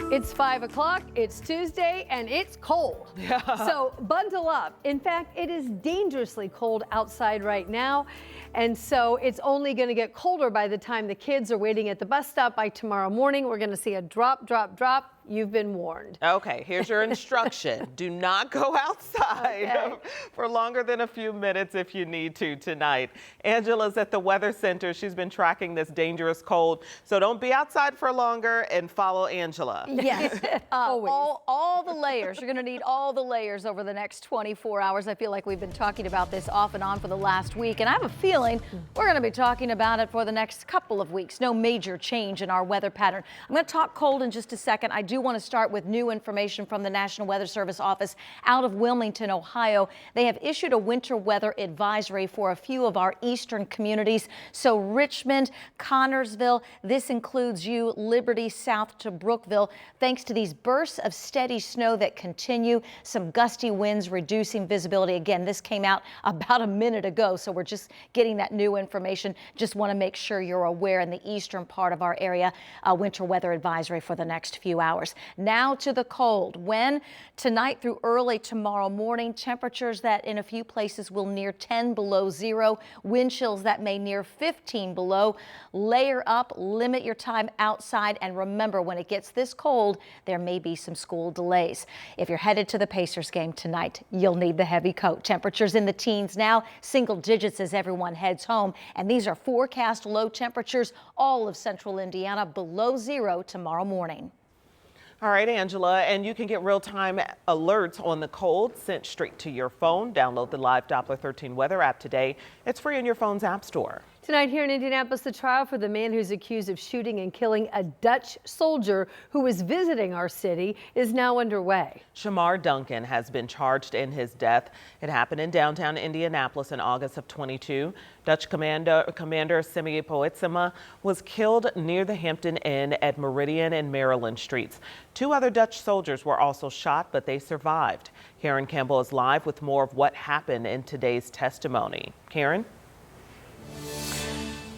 It's 5 o'clock, it's Tuesday, and it's cold. Yeah. So bundle up. In fact, it is dangerously cold outside right now. And so it's only going to get colder by the time the kids are waiting at the bus stop. By tomorrow morning, we're going to see a drop, drop, drop. You've been warned. Okay, here's your instruction. Do not go outside for longer than a few minutes if you need to tonight. Angela's at the Weather Center. She's been tracking this dangerous cold. So don't be outside for longer and follow Angela. Yes, all the layers. You're going to need all the layers over the next 24 hours. I feel like we've been talking about this off and on for the last week, and I have a feeling we're going to be talking about it for the next couple of weeks. No major change in our weather pattern. I'm going to talk cold in just a second. I do want to start with new information from the National Weather Service office out of Wilmington, Ohio. They have issued a winter weather advisory for a few of our eastern communities. So Richmond, Connorsville, this includes you, Liberty, south to Brookville. Thanks to these bursts of steady snow that continue, some gusty winds reducing visibility. Again, this came out about a minute ago, so we're just getting that new information. Just want to make sure you're aware in the eastern part of our area, winter weather advisory for the next few hours. Now to the cold. When tonight through early tomorrow morning, temperatures that in a few places will near 10 below zero, wind chills that may near 15 below. Layer up, limit your time outside, and remember, when it gets this cold, there may be some school delays. If you're headed to the Pacers game tonight, you'll need the heavy coat. Temperatures in the teens now, single digits as everyone heads home, and these are forecast low temperatures all of central Indiana below zero tomorrow morning. All right, Angela, and you can get real-time alerts on the cold sent straight to your phone. Download the live Doppler 13 weather app today. It's free in your phone's app store. Tonight here in Indianapolis, the trial for the man who's accused of shooting and killing a Dutch soldier who was visiting our city is now underway. Shamar Duncan has been charged in his death. It happened in downtown Indianapolis in August of 22. Dutch Commander Simi Poetsema was killed near the Hampton Inn at Meridian and Maryland Streets. Two other Dutch soldiers were also shot, but they survived. Karen Campbell is live with more of what happened in today's testimony. Karen?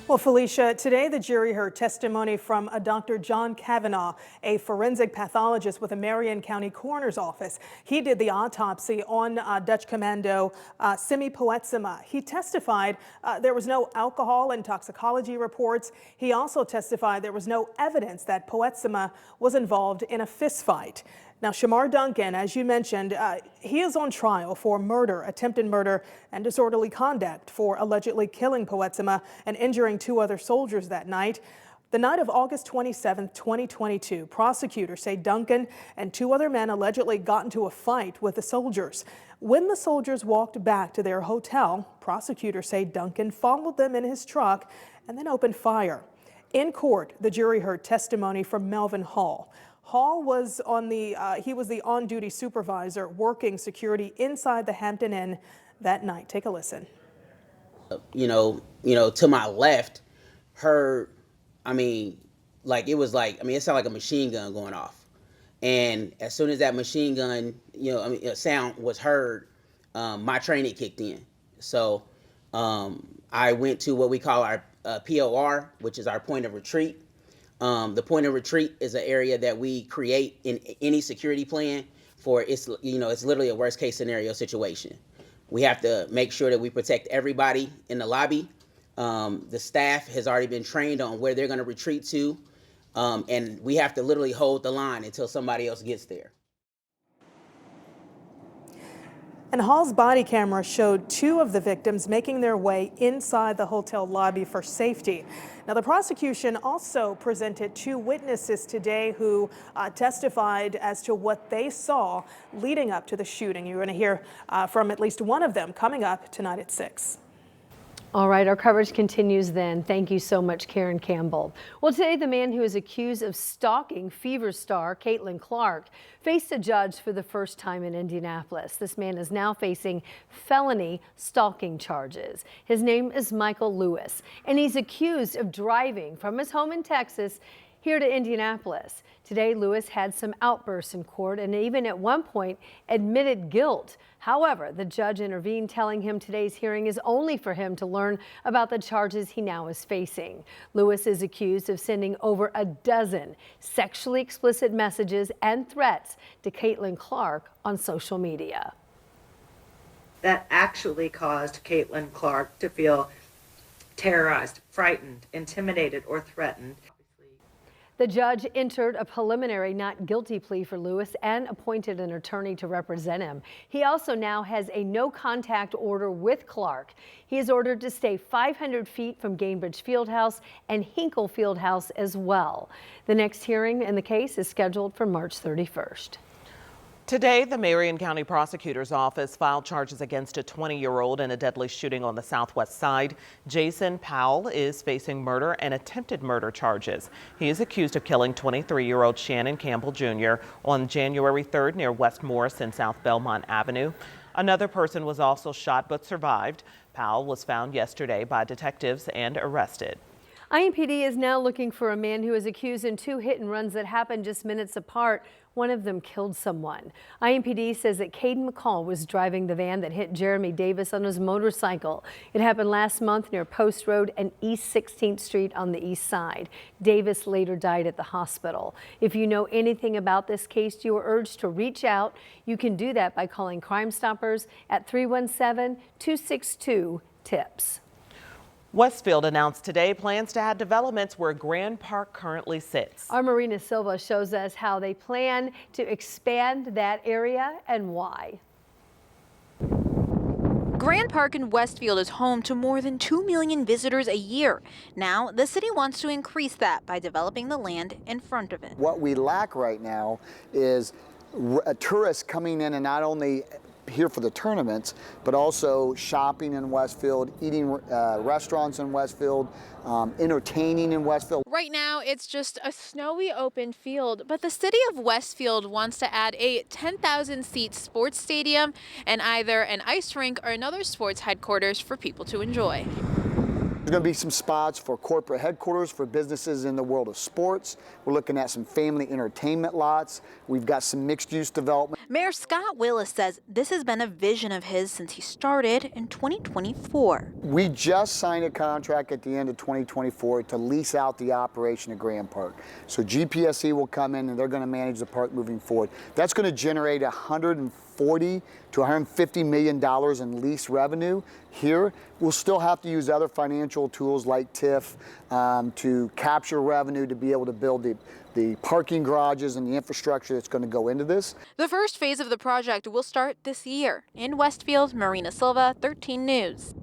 Well, Felicia, today the jury heard testimony from a Dr. John Kavanaugh, a forensic pathologist with the Marion County Coroner's Office. He did the autopsy on Dutch Commando Simi Poetsema. He testified there was no alcohol and toxicology reports. He also testified there was no evidence that Poetsema was involved in a fistfight. Now, Shamar Duncan, as you mentioned, he is on trial for murder, attempted murder, and disorderly conduct for allegedly killing Poetsema and injuring two other soldiers that night. The night of August 27, 2022, prosecutors say Duncan and two other men allegedly got into a fight with the soldiers. When the soldiers walked back to their hotel, prosecutors say Duncan followed them in his truck and then opened fire. In court, the jury heard testimony from Melvin Hall. Hall was he was the on-duty supervisor working security inside the Hampton Inn that night. Take a listen. To my left, heard, it sounded like a machine gun going off. And as soon as that machine gun, sound was heard, my training kicked in. So I went to what we call our POR, which is our point of retreat. The point of retreat is an area that we create in any security plan for it's literally a worst case scenario situation. We have to make sure that we protect everybody in the lobby. The staff has already been trained on where they're going to retreat to. And we have to literally hold the line until somebody else gets there. And Hall's body camera showed two of the victims making their way inside the hotel lobby for safety. Now, the prosecution also presented two witnesses today who testified as to what they saw leading up to the shooting. You're going to hear from at least one of them coming up tonight at 6. All right, our coverage continues then. Thank you so much, Karen Campbell. Well, today the man who is accused of stalking Fever star Caitlin Clark faced a judge for the first time in Indianapolis. This man is now facing felony stalking charges. His name is Michael Lewis, and he's accused of driving from his home in Texas Here to Indianapolis. Today, Lewis had some outbursts in court and even at one point admitted guilt. However, the judge intervened, telling him today's hearing is only for him to learn about the charges he now is facing. Lewis is accused of sending over a dozen sexually explicit messages and threats to Caitlin Clark on social media. That actually caused Caitlin Clark to feel terrorized, frightened, intimidated, or threatened. The judge entered a preliminary not guilty plea for Lewis and appointed an attorney to represent him. He also now has a no contact order with Clark. He is ordered to stay 500 feet from Gainbridge Fieldhouse and Hinkle Fieldhouse as well. The next hearing in the case is scheduled for March 31st. Today, the Marion County Prosecutor's Office filed charges against a 20-year-old in a deadly shooting on the southwest side. Jason Powell is facing murder and attempted murder charges. He is accused of killing 23-year-old Shannon Campbell Jr. on January 3rd near West Morris and South Belmont Avenue. Another person was also shot but survived. Powell was found yesterday by detectives and arrested. IMPD is now looking for a man who is accused in 2 hit and runs that happened just minutes apart. One of them killed someone. IMPD says that Caden McCall was driving the van that hit Jeremy Davis on his motorcycle. It happened last month near Post Road and East 16th Street on the east side. Davis later died at the hospital. If you know anything about this case, you are urged to reach out. You can do that by calling Crime Stoppers at 317-262-TIPS. Westfield announced today plans to add developments where Grand Park currently sits. Our Marina Silva shows us how they plan to expand that area and why. Grand Park in Westfield is home to more than 2 million visitors a year. Now, the city wants to increase that by developing the land in front of it. What we lack right now is tourists coming in and not only here for the tournaments, but also shopping in Westfield, eating restaurants in Westfield, entertaining in Westfield. Right now, it's just a snowy open field, but the city of Westfield wants to add a 10,000-seat sports stadium and either an ice rink or another sports headquarters for people to enjoy. There's going to be some spots for corporate headquarters for businesses in the world of sports. We're looking at some family entertainment lots. We've got some mixed-use development. Mayor Scott Willis says this has been a vision of his since he started in 2024. We just signed a contract at the end of 2024 to lease out the operation of Grand Park. So GPSC will come in and they're going to manage the park moving forward. That's going to generate $140 to $150 million in lease revenue here. We'll still have to use other financial tools like TIF to capture revenue to be able to build the parking garages and the infrastructure that's going to go into this. The first phase of the project will start this year. In Westfield, Marina Silva, 13 News.